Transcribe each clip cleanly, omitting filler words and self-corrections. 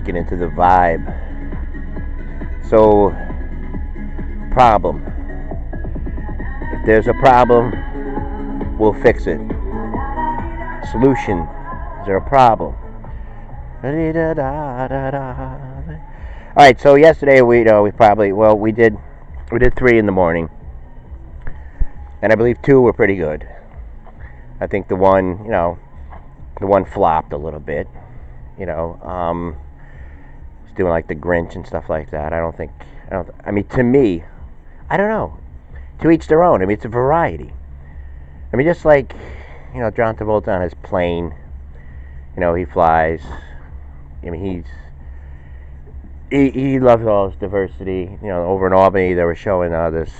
get into the vibe. So, problem. If there's a problem, we'll fix it. Solution. Is there a problem? All right. So yesterday we did 3 in the morning, and I believe 2 were pretty good. I think the one flopped a little bit. It's doing like the Grinch and stuff like that. I mean, to me, I don't know. To each their own. I mean, it's a variety. I mean, just like, John Travolta on his plane. He flies. I mean, he loves all his diversity. Over in Albany, they were showing this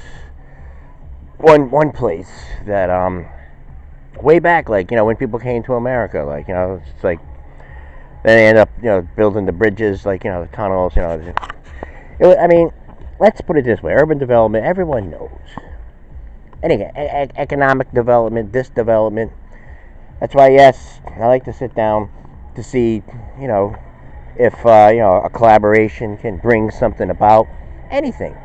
one place that way back, like, when people came to America, like, it's like then they end up, building the bridges, like, the tunnels, I mean, let's put it this way: urban development, everyone knows. Anyway, economic development, this development. That's why, yes, I like to sit down to see, if a collaboration can bring something about. Anything,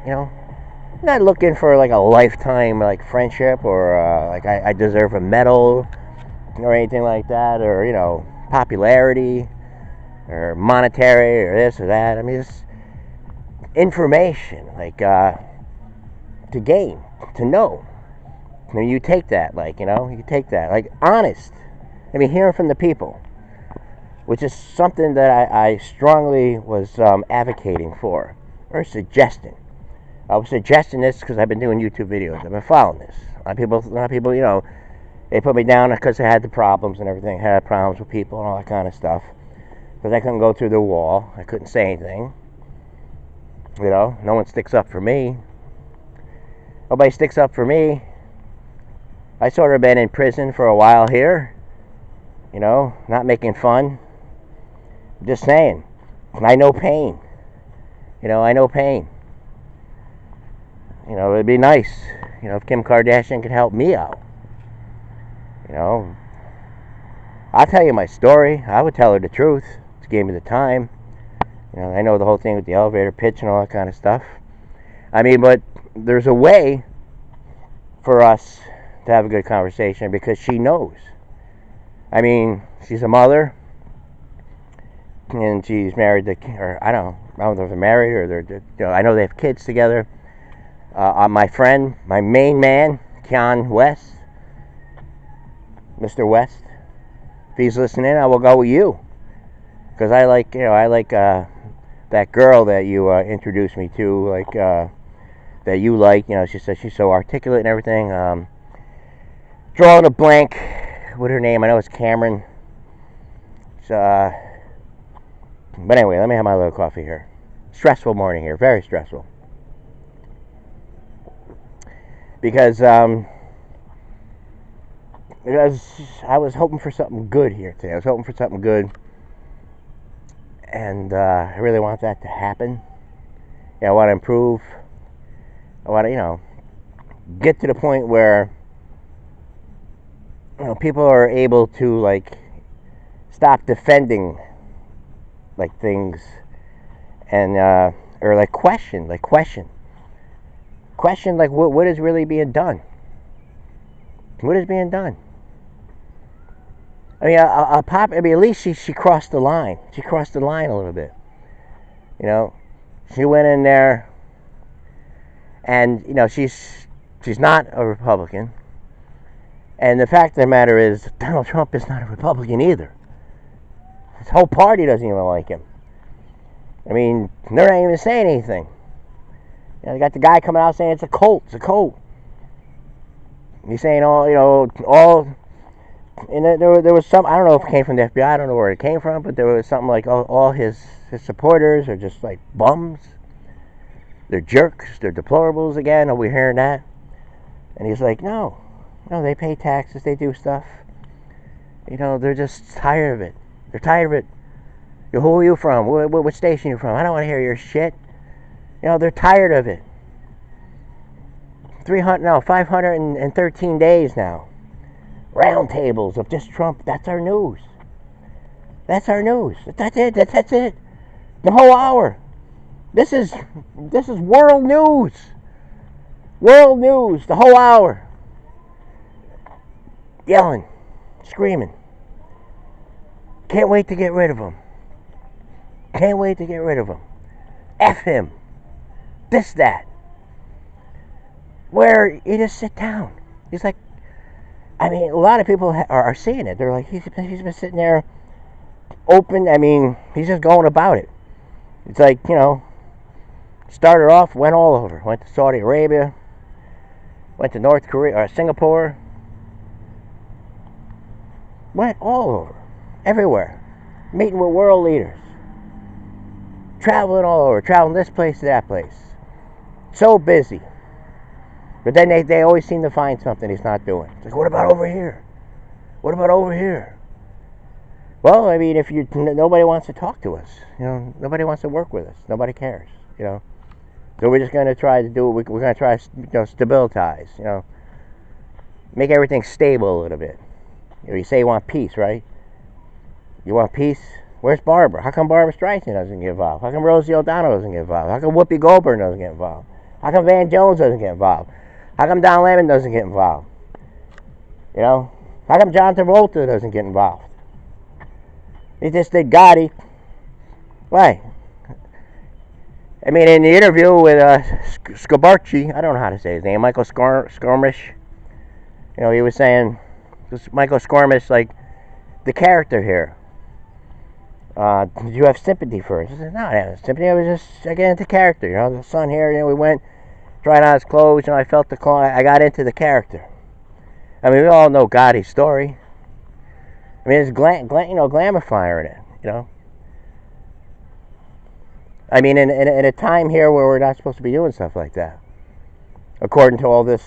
not looking for like a lifetime like friendship or like I deserve a medal or anything like that, or popularity or monetary or this or that. I mean, it's information, like to gain, to know. I mean, you take that, like, you take that, like, honest. I mean, hearing from the people, which is something that I strongly was advocating for or suggesting. I was suggesting this because I've been doing YouTube videos. I've been following this. A lot of people, they put me down because they had the problems and everything. Had problems with people and all that kind of stuff. Because I couldn't go through the wall. I couldn't say anything. No one sticks up for me. Nobody sticks up for me. I sort of been in prison for a while here. Not making fun. Just saying. I know pain. I know pain. It'd be nice, if Kim Kardashian could help me out. I'll tell you my story. I would tell her the truth. She gave me the time. I know the whole thing with the elevator pitch and all that kind of stuff. I mean, but there's a way for us to have a good conversation because she knows. I mean, she's a mother, and she's married to, or I don't know if they're married or they're I know they have kids together. My friend, my main man, Keon West, Mr. West, if he's listening, I will go with you. Because I like that girl that you introduced me to, like, that you like. She says she's so articulate and everything. Drawing a blank with her name. I know it's Cameron. But anyway, let me have my little coffee here. Stressful morning here, very stressful. Because I was hoping for something good here today. I was hoping for something good, and I really want that to happen. I want to improve. I want to, get to the point where people are able to, like, stop defending, like, things, and or like question, like what is really being done. What is being done? I mean, at least she crossed the line. She crossed the line a little bit. She went in there, and she's not a Republican. And the fact of the matter is, Donald Trump is not a Republican either. His whole party doesn't even like him. I mean, they're not even saying anything. They got the guy coming out saying it's a cult. It's a cult. He's saying all. And there was some. I don't know if it came from the FBI. I don't know where it came from, but there was something like all his supporters are just like bums. They're jerks. They're deplorables again. Are we hearing that? And he's like, no, they pay taxes. They do stuff. They're just tired of it. They're tired of it. Who are you from? What station are you from? I don't want to hear your shit. They're tired of it. 513 days now. Roundtables of just Trump. That's our news. That's our news. That's it. That's it. The whole hour. This is world news. World news. The whole hour. Yelling, screaming. Can't wait to get rid of him. Can't wait to get rid of him. F him. This, that. Where you just sit down. He's like, I mean, a lot of people are seeing it. They're like, he's been sitting there open. I mean, he's just going about it. It's like, started off, went all over. Went to Saudi Arabia, went to North Korea, or Singapore. Went all over. Everywhere. Meeting with world leaders. Traveling all over. Traveling this place to that place. So busy. But then they always seem to find something he's not doing. It's like, what about over here? What about over here? Well, I mean, nobody wants to talk to us. Nobody wants to work with us. Nobody cares. So we're just going to try to do it. We're going to try to, stabilize. Make everything stable a little bit. You say you want peace, right? You want peace? Where's Barbara? How come Barbara Streisand doesn't get involved? How come Rosie O'Donnell doesn't get involved? How come Whoopi Goldberg doesn't get involved? How come Van Jones doesn't get involved? How come Don Lemon doesn't get involved? How come John Travolta doesn't get involved? He just did Gotti. Why? I mean, in the interview with Scabarci, I don't know how to say his name, Michael Skormish, he was saying, Michael Skormish, like, the character here. Did you have sympathy for it? I said, no, I didn't have sympathy. I was just, I get into character. The son here, we went, tried on his clothes, I felt the call. I got into the character. I mean, we all know Gotti's story. I mean, it's glamifying it, I mean, in a time here where we're not supposed to be doing stuff like that, according to all the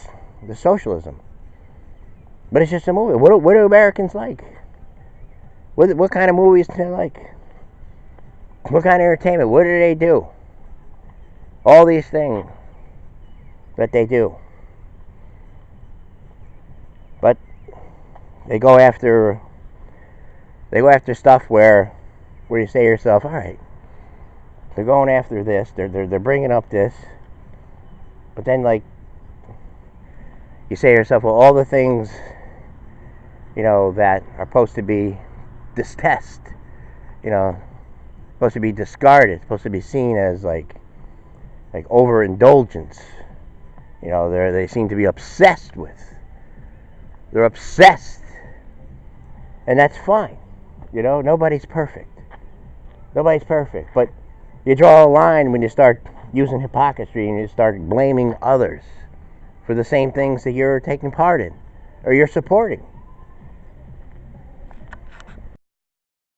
socialism. But it's just a movie. What do Americans like? What kind of movies do they like? What kind of entertainment? What do they do? All these things that they do. But they go after stuff where you say to yourself, all right, they're going after this, they're bringing up this, but then, like, you say to yourself, well, all the things that are supposed to be detested, supposed to be discarded, supposed to be seen as like overindulgence, they seem to be obsessed with. They're obsessed, and that's fine. Nobody's perfect. Nobody's perfect, but you draw a line when you start using hypocrisy and you start blaming others for the same things that you're taking part in or you're supporting.